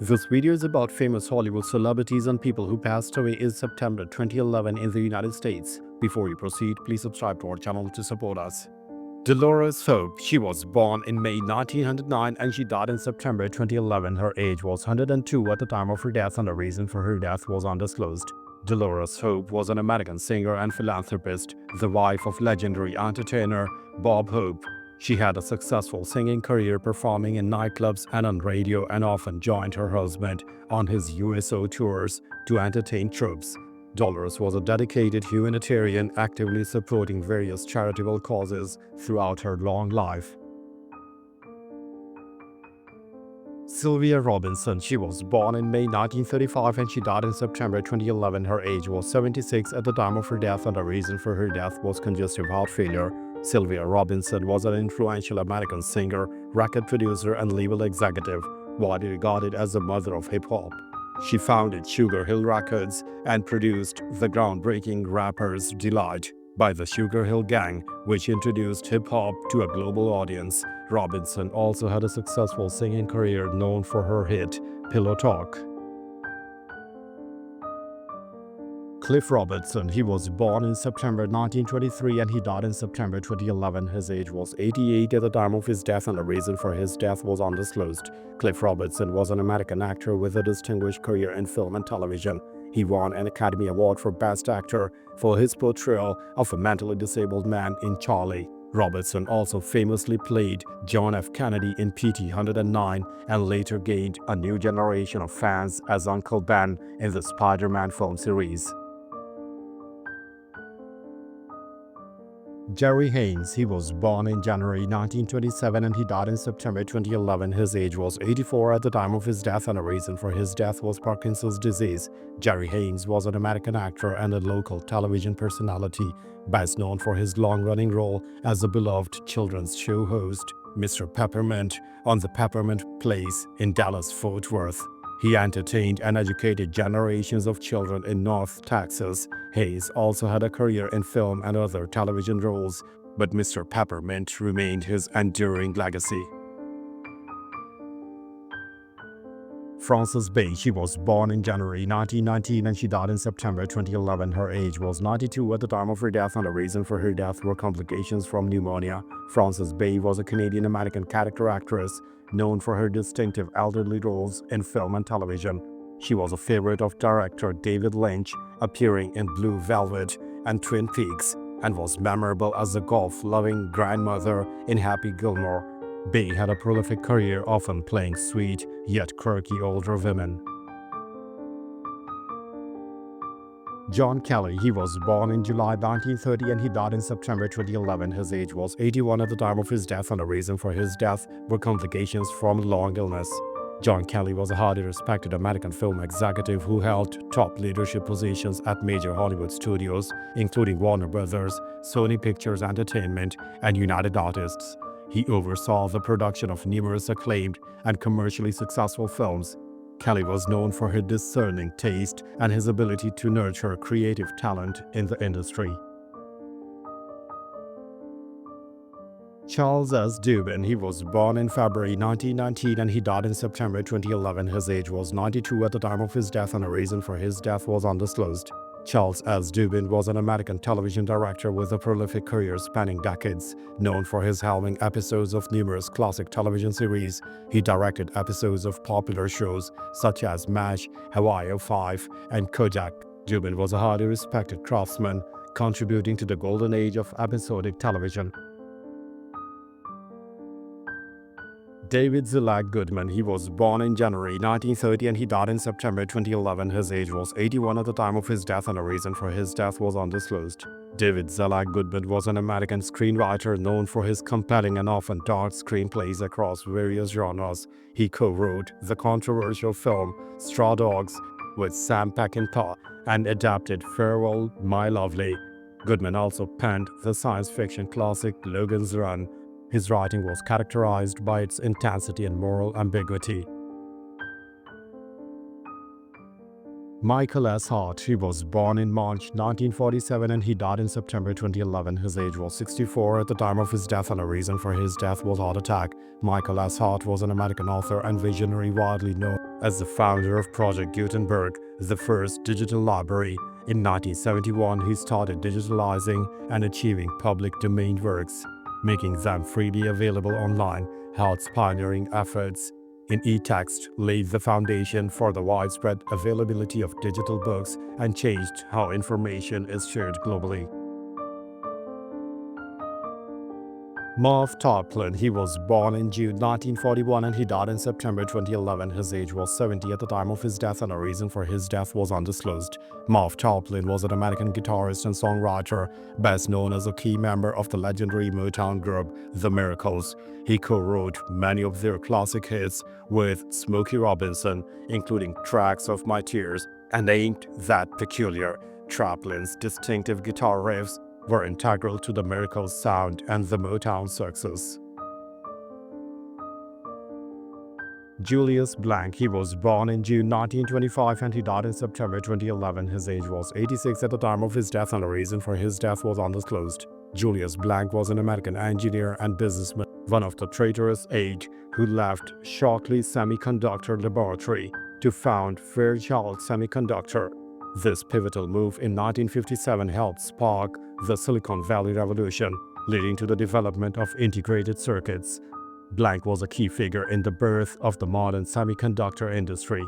This video is about famous Hollywood celebrities and people who passed away in September 2011 in the United States. Before we proceed, please subscribe to our channel to support us. Dolores Hope, she was born in May 1909 and she died in September 2011. Her age was 102 at the time of her death and the reason for her death was undisclosed. Dolores Hope was an American singer and philanthropist, the wife of legendary entertainer Bob Hope. She had a successful singing career performing in nightclubs and on radio and often joined her husband on his USO tours to entertain troops. Dolores was a dedicated humanitarian, actively supporting various charitable causes throughout her long life. Sylvia Robinson, she was born in May 1935 and she died in September 2011. Her age was 76 at the time of her death and the reason for her death was congestive heart failure. Sylvia Robinson was an influential American singer, record producer, and label executive, widely regarded as the mother of hip-hop. She founded Sugar Hill Records and produced the groundbreaking Rapper's Delight by the Sugar Hill Gang, which introduced hip-hop to a global audience. Robinson also had a successful singing career known for her hit, Pillow Talk. Cliff Robertson, he was born in September 1923 and he died in September 2011. His age was 88 at the time of his death and the reason for his death was undisclosed. Cliff Robertson was an American actor with a distinguished career in film and television. He won an Academy Award for Best Actor for his portrayal of a mentally disabled man in Charlie. Robertson also famously played John F. Kennedy in PT 109 and later gained a new generation of fans as Uncle Ben in the Spider-Man film series. Jerry Haynes, he was born in January 1927 and he died in September 2011. His age was 84 at the time of his death and the reason for his death was Parkinson's disease. Jerry Haynes was an American actor and a local television personality, best known for his long-running role as the beloved children's show host, Mr. Peppermint, on the Peppermint Place in Dallas-Fort Worth. He entertained and educated generations of children in North Texas. Hayes also had a career in film and other television roles, but Mr. Peppermint remained his enduring legacy. Frances Bay, she was born in January 1919 and she died in September 2011. Her age was 92 at the time of her death and the reason for her death were complications from pneumonia. Frances Bay was a Canadian-American character actress known for her distinctive elderly roles in film and television. She was a favorite of director David Lynch, appearing in Blue Velvet and Twin Peaks, and was memorable as the golf-loving grandmother in Happy Gilmore. Bay had a prolific career, often playing sweet yet quirky older women. John Kelly, he was born in July 1930 and he died in September 2011. His age was 81 at the time of his death and the reason for his death were complications from long illness. John Kelly was a highly respected American film executive who held top leadership positions at major Hollywood studios, including Warner Brothers, Sony Pictures Entertainment, and United Artists. He oversaw the production of numerous acclaimed and commercially successful films. Kelly was known for her discerning taste and his ability to nurture creative talent in the industry. Charles S. Dubin, he was born in February 1919 and he died in September 2011. His age was 92 at the time of his death and the reason for his death was undisclosed. Charles S. Dubin was an American television director with a prolific career spanning decades. Known for his helming episodes of numerous classic television series, he directed episodes of popular shows such as MASH, Hawaii 5, and Kojak. Dubin was a highly respected craftsman, contributing to the golden age of episodic television. David Zelak Goodman, he was born in January 1930 and he died in September 2011. His age was 81 at the time of his death and the reason for his death was undisclosed. David Zelak Goodman was an American screenwriter known for his compelling and often dark screenplays across various genres. He co-wrote the controversial film Straw Dogs with Sam Peckinpah and adapted Farewell, My Lovely. Goodman also penned the science fiction classic Logan's Run. His writing was characterized by its intensity and moral ambiguity. Michael S. Hart, he was born in March 1947 and he died in September 2011. His age was 64 at the time of his death and a reason for his death was heart attack. Michael S. Hart was an American author and visionary widely known as the founder of Project Gutenberg, the first digital library. In 1971, he started digitalizing and achieving public domain works, making them freely available online. Hart's pioneering efforts in e-text laid the foundation for the widespread availability of digital books and changed how information is shared globally. Maurice Toplin, he was born in June 1941 and he died in September 2011. His age was 70 at the time of his death and a reason for his death was undisclosed. Maurice Toplin was an American guitarist and songwriter, best known as a key member of the legendary Motown group The Miracles. He co-wrote many of their classic hits with Smokey Robinson, including tracks of My Tears and Ain't That Peculiar. Toplin's distinctive guitar riffs were integral to the Miracles' sound and the Motown success. Julius Blank, he was born in June 1925 and he died in September 2011. His age was 86 at the time of his death and the reason for his death was undisclosed. Julius Blank was an American engineer and businessman, one of the traitorous eight who left Shockley Semiconductor Laboratory to found Fairchild Semiconductor. This pivotal move in 1957 helped spark the Silicon Valley Revolution, leading to the development of integrated circuits. Blank was a key figure in the birth of the modern semiconductor industry.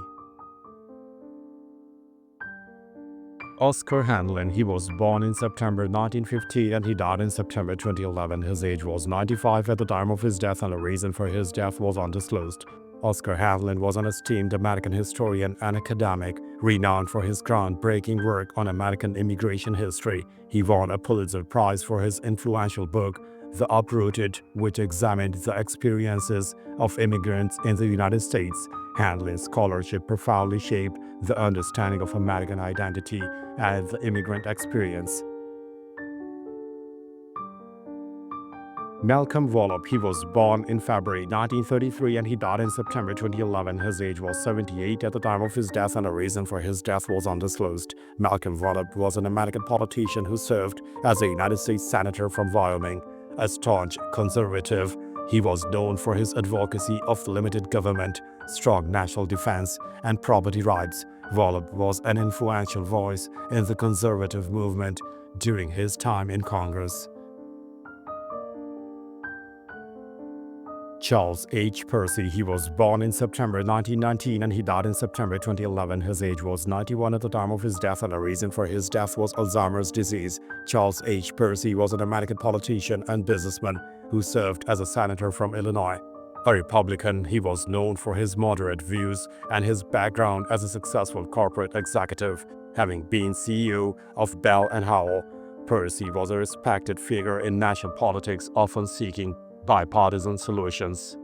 Oscar Hanland, he was born in September 1915 and he died in September 2011. His age was 95 at the time of his death and the reason for his death was undisclosed. Oscar Hanland was an esteemed American historian and academic, renowned for his groundbreaking work on American immigration history. He won a Pulitzer Prize for his influential book, The Uprooted, which examined the experiences of immigrants in the United States. Hanland's scholarship profoundly shaped the understanding of American identity and the immigrant experience. Malcolm Wallop, he was born in February 1933 and he died in September 2011. His age was 78 at the time of his death and the reason for his death was undisclosed. Malcolm Wallop was an American politician who served as a United States Senator from Wyoming. A staunch conservative, he was known for his advocacy of limited government, strong national defense, and property rights. Wallop was an influential voice in the conservative movement during his time in Congress. Charles H. Percy, he was born in September 1919 and he died in September 2011. His age was 91 at the time of his death and the reason for his death was Alzheimer's disease. Charles H. Percy was an American politician and businessman who served as a senator from Illinois. A Republican, he was known for his moderate views and his background as a successful corporate executive, having been CEO of Bell & Howell. Percy was a respected figure in national politics, often seeking bipartisan solutions.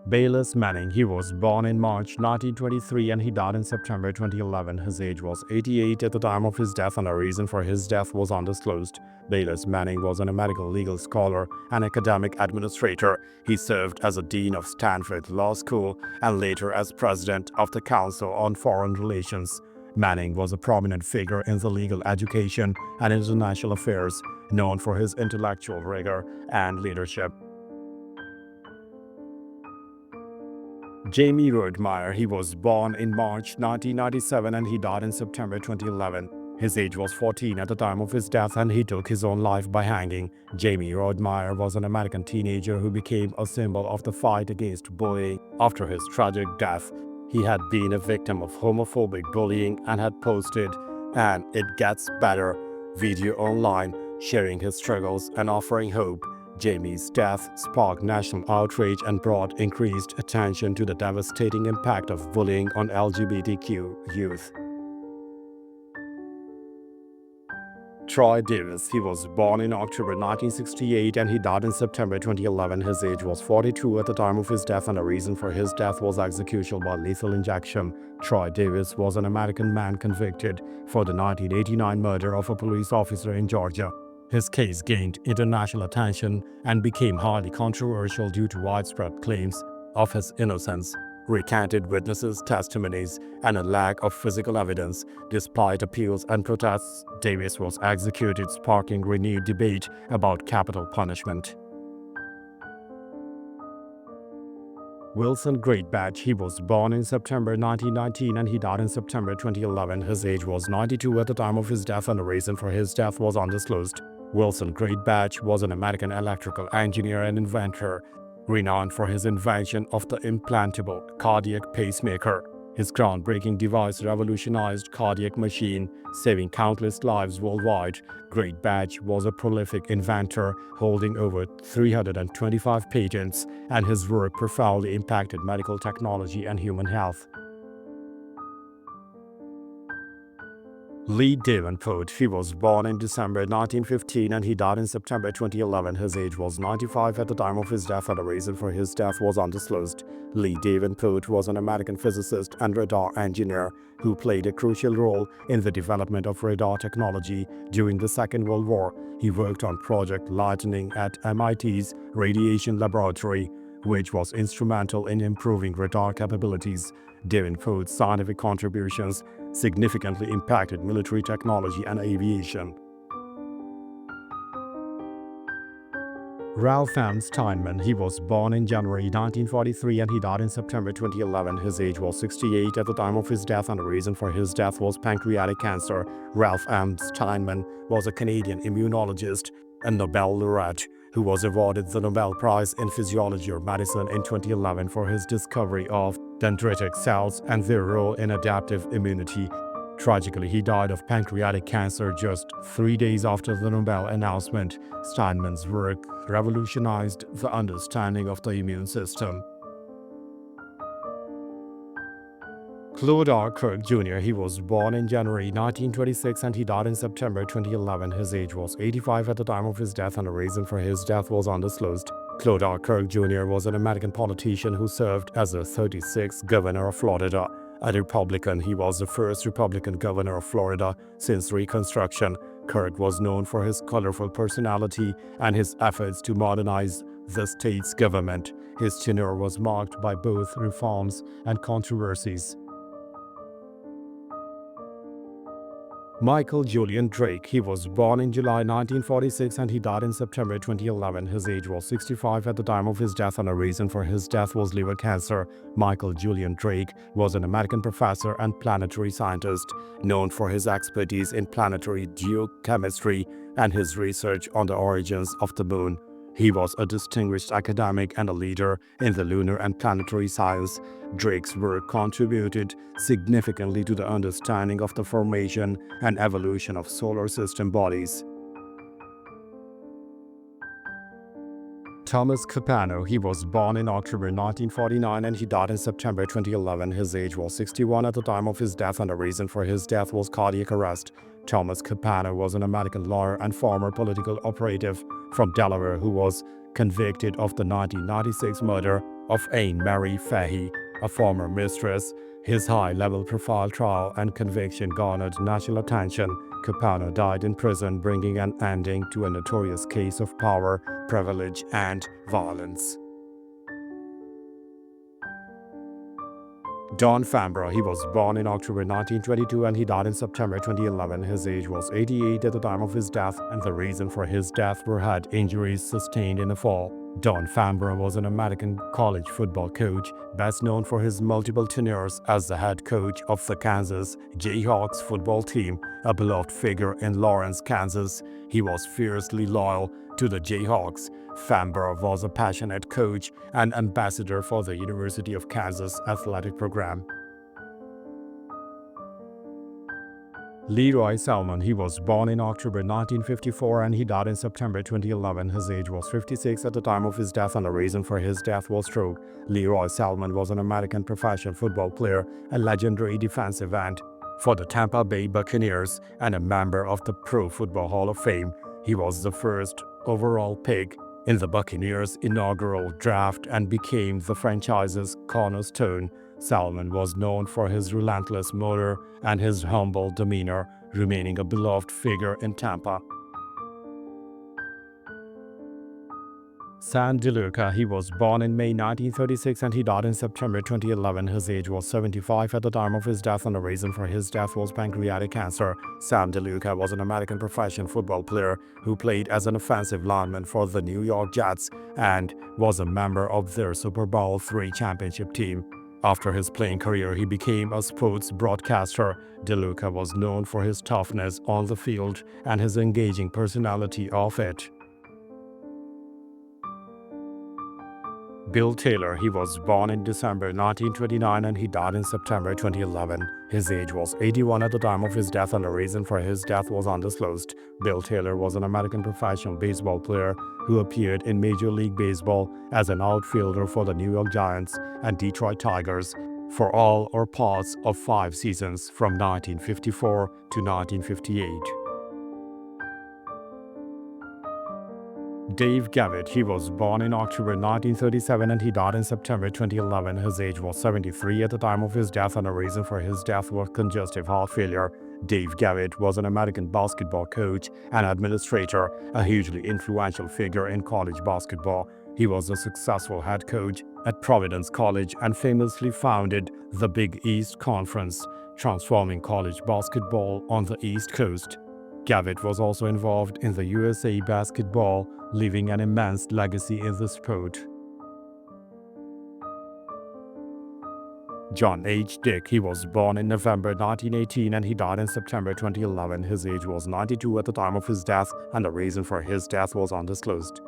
Bailis Manning, he was born in March 1923 and he died in September 2011. His age was 88 at the time of his death and the reason for his death was undisclosed. Bailis Manning was an American legal scholar and academic administrator. He served as a dean of Stanford Law School and later as president of the Council on Foreign Relations. Manning was a prominent figure in the legal education and international affairs, known for his intellectual rigor and leadership. Jamie Rodmire, he was born in March 1997 and he died in September 2011. His age was 14 at the time of his death and he took his own life by hanging. Jamie Rodmire was an American teenager who became a symbol of the fight against bullying. After his tragic death, he had been a victim of homophobic bullying and had posted "And It Gets Better" video online, sharing his struggles and offering hope. Jamie's death sparked national outrage and brought increased attention to the devastating impact of bullying on LGBTQ youth. Troy Davis, he was born in October 1968 and he died in September 2011. His age was 42 at the time of his death and the reason for his death was execution by lethal injection. Troy Davis was an American man convicted for the 1989 murder of a police officer in Georgia. His case gained international attention and became highly controversial due to widespread claims of his innocence. recanted witnesses' testimonies, and a lack of physical evidence. Despite appeals and protests, Davis was executed, sparking renewed debate about capital punishment. Wilson Greatbatch, he was born in September 1919 and he died in September 2011. His age was 92 at the time of his death and the reason for his death was undisclosed. Wilson Greatbatch was an American electrical engineer and inventor, renowned for his invention of the implantable cardiac pacemaker. His groundbreaking device revolutionized cardiac machine, saving countless lives worldwide. Greatbatch was a prolific inventor, holding over 325 patents, and his work profoundly impacted medical technology and human health. Lee Davenport, he was born in December 1915 and he died in September 2011. His age was 95 at the time of his death and the reason for his death was undisclosed. Lee Davenport was an American physicist and radar engineer who played a crucial role in the development of radar technology during the Second World War. He worked on Project Lightning at MIT's Radiation Laboratory, which was instrumental in improving radar capabilities. Davenport's scientific contributions significantly impacted military technology and aviation. Ralph M. Steinman, he was born in January 1943 and he died in September 2011. His age was 68 at the time of his death and the reason for his death was pancreatic cancer. Ralph M. Steinman was a Canadian immunologist and Nobel laureate who was awarded the Nobel Prize in Physiology or Medicine in 2011 for his discovery of dendritic cells and their role in adaptive immunity. Tragically, he died of pancreatic cancer just 3 days after the Nobel announcement. Steinman's work revolutionized the understanding of the immune system. Claude Kirk Jr. He was born in January 1926 and he died in September 2011. His age was 85 at the time of his death and the reason for his death was undisclosed. Claude Kirk Jr. was an American politician who served as the 36th governor of Florida. A Republican, he was the first Republican governor of Florida since Reconstruction. Kirk was known for his colorful personality and his efforts to modernize the state's government. His tenure was marked by both reforms and controversies. Michael Julian Drake, he was born in July 1946 and he died in September 2011. His age was 65 at the time of his death and the reason for his death was liver cancer. Michael Julian Drake was an American professor and planetary scientist, known for his expertise in planetary geochemistry and his research on the origins of the moon. He was a distinguished academic and a leader in the lunar and planetary science. Drake's work contributed significantly to the understanding of the formation and evolution of solar system bodies. Thomas Capano, he was born in October 1949 and he died in September 2011. His age was 61 at the time of his death and the reason for his death was cardiac arrest. Thomas Capano was an American lawyer and former political operative from Delaware who was convicted of the 1996 murder of Anne Marie Fahey, a former mistress. His high-level profile trial and conviction garnered national attention. Capano died in prison, bringing an ending to a notorious case of power, privilege, and violence. Don Famra, he was born in October 1922 and he died in September 2011. His age was 88 at the time of his death and the reason for his death were head injuries sustained in a fall. Don Famra was an American college football coach, best known for his multiple tenures as the head coach of the Kansas Jayhawks football team, a beloved figure in Lawrence, Kansas. He was fiercely loyal to the Jayhawks. Famra was a passionate coach and ambassador for the University of Kansas athletic program. Leroy Salman, he was born in October 1954 and he died in September 2011. His age was 56 at the time of his death and the reason for his death was stroke. Leroy Salman was an American professional football player, a legendary defensive end for the Tampa Bay Buccaneers, and a member of the Pro Football Hall of Fame. He was the first overall pick in the Buccaneers' inaugural draft and became the franchise's cornerstone. Salman was known for his relentless motor and his humble demeanor, remaining a beloved figure in Tampa. San DeLuca, he was born in May 1936 and he died in September 2011. His age was 75 at the time of his death, and the reason for his death was pancreatic cancer. Sam DeLuca was an American professional football player who played as an offensive lineman for the New York Jets and was a member of their Super Bowl III championship team. After his playing career, he became a sports broadcaster. DeLuca was known for his toughness on the field and his engaging personality off it. Bill Taylor, he was born in December 1929 and he died in September 2011. His age was 81 at the time of his death, and the reason for his death was undisclosed. Bill Taylor was an American professional baseball player who appeared in Major League Baseball as an outfielder for the New York Giants and Detroit Tigers for all or parts of 5 seasons from 1954 to 1958. Dave Gavit, he was born in October 1937 and he died in September 2011. His age was 73 at the time of his death, and the reason for his death was congestive heart failure. Dave Gavit was an American basketball coach and administrator, a hugely influential figure in college basketball. He was a successful head coach at Providence College and famously founded the Big East Conference, transforming college basketball on the East Coast. Gavit was also involved in the USA basketball, leaving an immense legacy in the sport. John H. Dick, he was born in November 1918 and he died in September 2011. His age was 92 at the time of his death, and the reason for his death was undisclosed.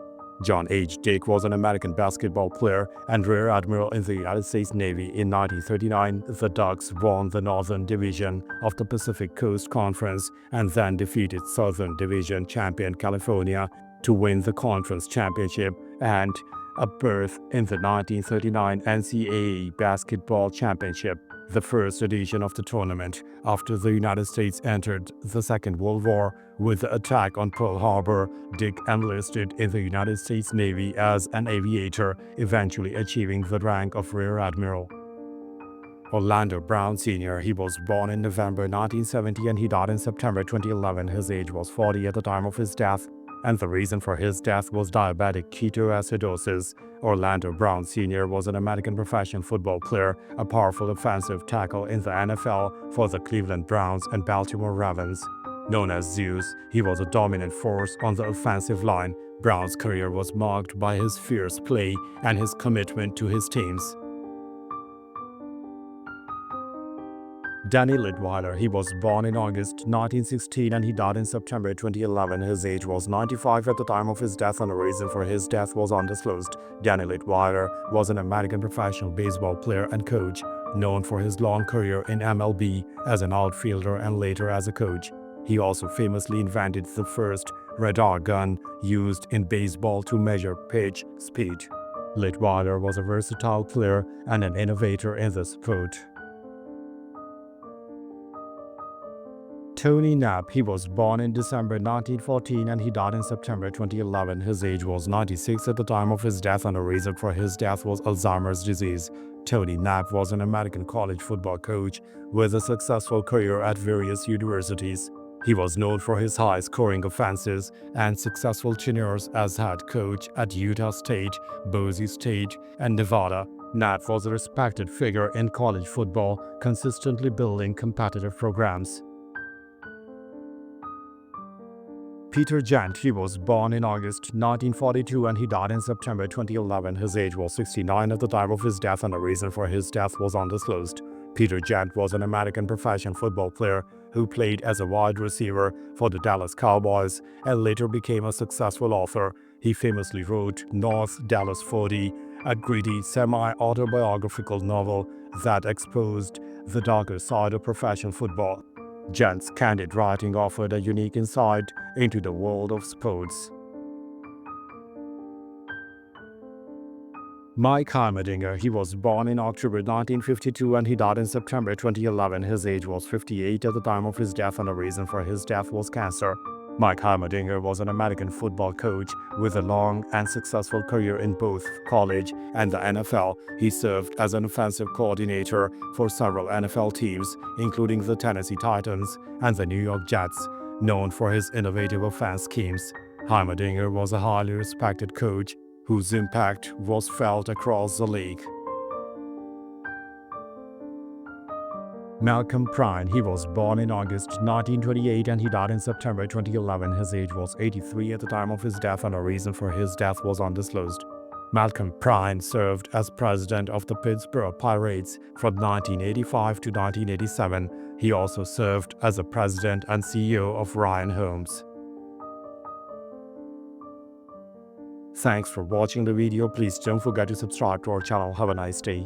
John H. Dick was an American basketball player and Rear Admiral in the United States Navy. In 1939, the Ducks won the Northern Division of the Pacific Coast Conference and then defeated Southern Division champion California to win the conference championship and a berth in the 1939 NCAA Basketball Championship, the first edition of the tournament, after the United States entered the Second World War. With the attack on Pearl Harbor, Dick enlisted in the United States Navy as an aviator, eventually achieving the rank of Rear Admiral. Orlando Brown Sr., he was born in November 1970 and he died in September 2011. His age was 40 at the time of his death, and the reason for his death was diabetic ketoacidosis. Orlando Brown Sr. was an American professional football player, a powerful offensive tackle in the NFL for the Cleveland Browns and Baltimore Ravens. Known as Zeus, he was a dominant force on the offensive line. Brown's career was marked by his fierce play and his commitment to his teams. Danny Litweiler, he was born in August 1916 and he died in September 2011. His age was 95 at the time of his death, and the reason for his death was undisclosed. Danny Litweiler was an American professional baseball player and coach, known for his long career in MLB as an outfielder and later as a coach. He also famously invented the first radar gun used in baseball to measure pitch speed. Litweiler was a versatile player and an innovator in the sport. Tony Knapp, he was born in December 1914 and he died in September 2011. His age was 96 at the time of his death, and the reason for his death was Alzheimer's disease. Tony Knapp was an American college football coach with a successful career at various universities. He was known for his high-scoring offenses and successful tenures as head coach at Utah State, Boise State, and Nevada. Knapp was a respected figure in college football, consistently building competitive programs. Peter Jant, he was born in August 1942 and he died in September 2011. His age was 69 at the time of his death, and the reason for his death was undisclosed. Peter Jant was an American professional football player who played as a wide receiver for the Dallas Cowboys and later became a successful author. He famously wrote North Dallas 40, a gritty, semi-autobiographical novel that exposed the darker side of professional football. Jant's candid writing offered a unique insight into the world of sports. Mike Hammeringer, he was born in October 1952 and he died in September 2011. His age was 58 at the time of his death, and the reason for his death was cancer. Mike Hammeringer was an American football coach with a long and successful career in both college and the NFL. He served as an offensive coordinator for several NFL teams, including the Tennessee Titans and the New York Jets, known for his innovative offense schemes. Hammeringer was a highly respected coach whose impact was felt across the league. Malcolm Prine, he was born in August 1928 and he died in September 2011. His age was 83 at the time of his death and the reason for his death was undisclosed. Malcolm Prine served as president of the Pittsburgh Pirates from 1985 to 1987. He also served as the president and CEO of Ryan Homes. Thanks for watching the video. Please don't forget to subscribe to our channel. Have a nice day.